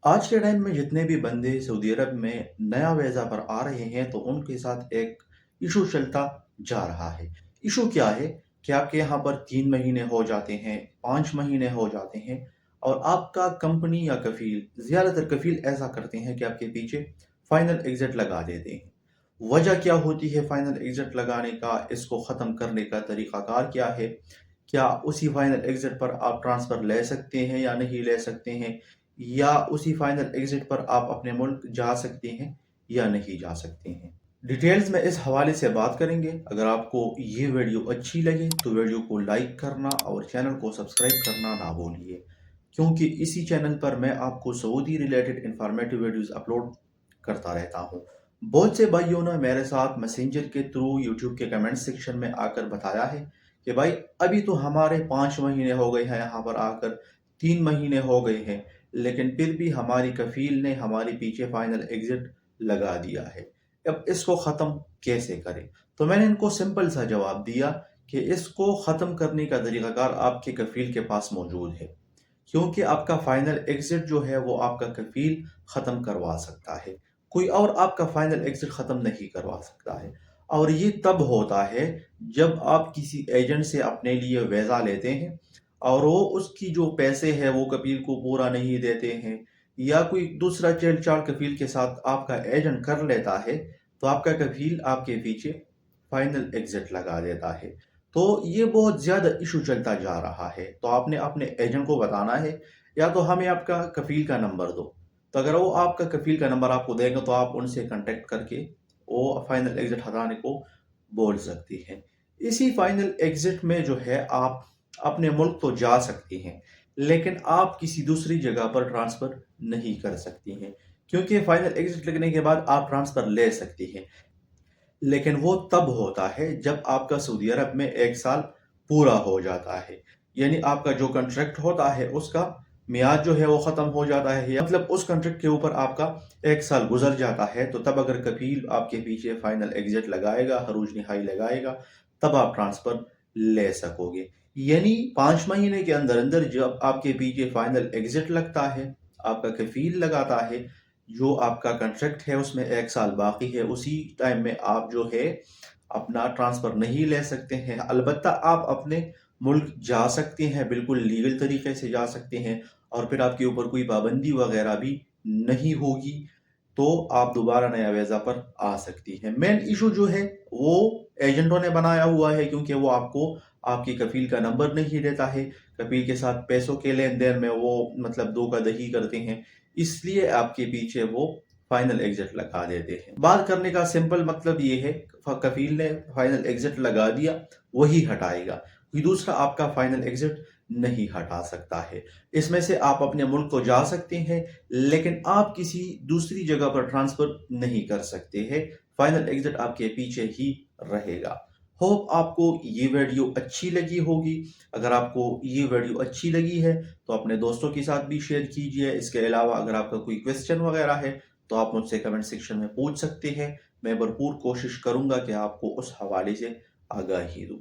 आज के टाइम में जितने भी बंदे सऊदी अरब में नया वीज़ा पर आ रहे हैं तो उनके साथ एक इशू चलता जा रहा है। इशू क्या है कि आपके यहाँ पर 3 महीने हो जाते हैं, 5 महीने हो जाते हैं और आपका कंपनी या कफ़ील, ज़्यादातर कफ़ील ऐसा करते हैं कि आपके पीछे फ़ाइनल एग्ज़िट लगा देते हैं। वजह क्या होती है फ़ाइनल एग्ज़िट लगाने का, इसको ख़त्म करने का तरीक़ाकार क्या है? क्या उसी फ़ाइनल एग्ज़िट पर आप ट्रांसफ़र ले सकते हैं या नहीं ले सकते हैं? या उसी फाइनल एग्जिट पर आप अपने मुल्क जा सकते हैं या नहीं जा सकते हैं। डिटेल्स में इस हवाले से बात करेंगे। अगर आपको ये वीडियो अच्छी लगे तो वीडियो को लाइक करना और चैनल को सब्सक्राइब करना ना भूलिए, क्योंकि इसी चैनल पर मैं आपको Saudi related informative videos upload करता रहता हूँ। बहुत से भाइयों ने मेरे साथ मैसेंजर के थ्रू यूट्यूब के कमेंट सेक्शन में आकर बताया है कि भाई अभी तो हमारे 5 महीने हो गए हैं यहाँ पर आकर, 3 महीने हो गए हैं, लेकिन फिर भी हमारी कफ़ील ने हमारे पीछे फाइनल एग्जिट लगा दिया है। अब इसको ख़त्म कैसे करें? तो मैंने इनको सिंपल सा जवाब दिया कि इसको ख़त्म करने का तरीक़ाकार आपके कफ़ील के पास मौजूद है, क्योंकि आपका फाइनल एग्जिट जो है वो आपका कफ़ील ख़त्म करवा सकता है। कोई और आपका फाइनल एग्जिट ख़त्म नहीं करवा सकता है। और ये तब होता है जब आप किसी एजेंट से अपने लिए वीज़ा लेते हैं और वो उसकी जो पैसे है वो कफ़ील को पूरा नहीं देते हैं, या कोई दूसरा छेड़छाड़ कफ़ील के साथ आपका एजेंट कर लेता है, तो आपका कफ़ील आपके पीछे फाइनल एग्जिट लगा देता है। तो ये बहुत ज़्यादा इशू चलता जा रहा है। तो आपने अपने एजेंट को बताना है या तो हमें आपका कफ़ील का नंबर दो। तो अगर वो आपका कफ़ील का नंबर आपको देंगे तो आप उनसे कांटेक्ट करके वो फाइनल एग्जिट हटाने को बोल सकती हैं। इसी फाइनल एग्जिट में जो है आप अपने मुल्क तो जा सकती हैं, लेकिन आप किसी दूसरी जगह पर ट्रांसफ़र नहीं कर सकती हैं, क्योंकि फाइनल एग्जिट लगने के बाद आप ट्रांसफ़र ले सकती हैं, लेकिन वो तब होता है जब आपका सऊदी अरब में 1 साल पूरा हो जाता है। यानी आपका जो कॉन्ट्रैक्ट होता है उसका मियाद जो है वो ख़त्म हो जाता है, या मतलब उस कॉन्ट्रैक्ट के ऊपर आपका 1 साल गुजर जाता है, तो तब अगर कफ़ील आपके पीछे फाइनल एग्जिट लगाएगा, हरूज निहाई लगाएगा, तब आप ट्रांसफ़र ले सकोगे। यानी 5 महीने के अंदर अंदर जब आपके पीछे फाइनल एग्जिट लगता है, आपका कफ़ील लगाता है, जो आपका कॉन्ट्रैक्ट है उसमें 1 साल बाकी है, उसी टाइम में आप जो है अपना ट्रांसफ़र नहीं ले सकते हैं। अलबत्ता आप अपने मुल्क जा सकते हैं, बिल्कुल लीगल तरीके से जा सकते हैं और फिर आपके ऊपर कोई पाबंदी वगैरह भी नहीं होगी, तो आप दोबारा नया वीज़ा पर आ सकती हैं। मेन इशू जो है वो एजेंटों ने बनाया हुआ है, क्योंकि वो आपको आपकी कफ़ील का नंबर नहीं देता है। कफ़ील के साथ पैसों के लेन-देन में वो मतलब धोखाधड़ी करते हैं, इसलिए आपके पीछे वो फाइनल एग्जिट लगा देते हैं। बात करने का सिंपल मतलब ये है, कफ़ील ने फाइनल एग्जिट लगा दिया, वही हटाएगा। कोई दूसरा आपका फाइनल एग्जिट नहीं हटा सकता है। इसमें से आप अपने मुल्क तो जा सकते हैं, लेकिन आप किसी दूसरी जगह पर ट्रांसफ़र नहीं कर सकते हैं। फाइनल एग्जिट आपके पीछे ही रहेगा। होप आपको ये वीडियो अच्छी लगी होगी। अगर आपको ये वीडियो अच्छी लगी है तो अपने दोस्तों के साथ भी शेयर कीजिए। इसके अलावा अगर आपका कोई क्वेश्चन वगैरह है तो आप मुझसे कमेंट सेक्शन में पूछ सकते हैं। मैं भरपूर कोशिश करूंगा कि आपको उस हवाले से आगाही दूं।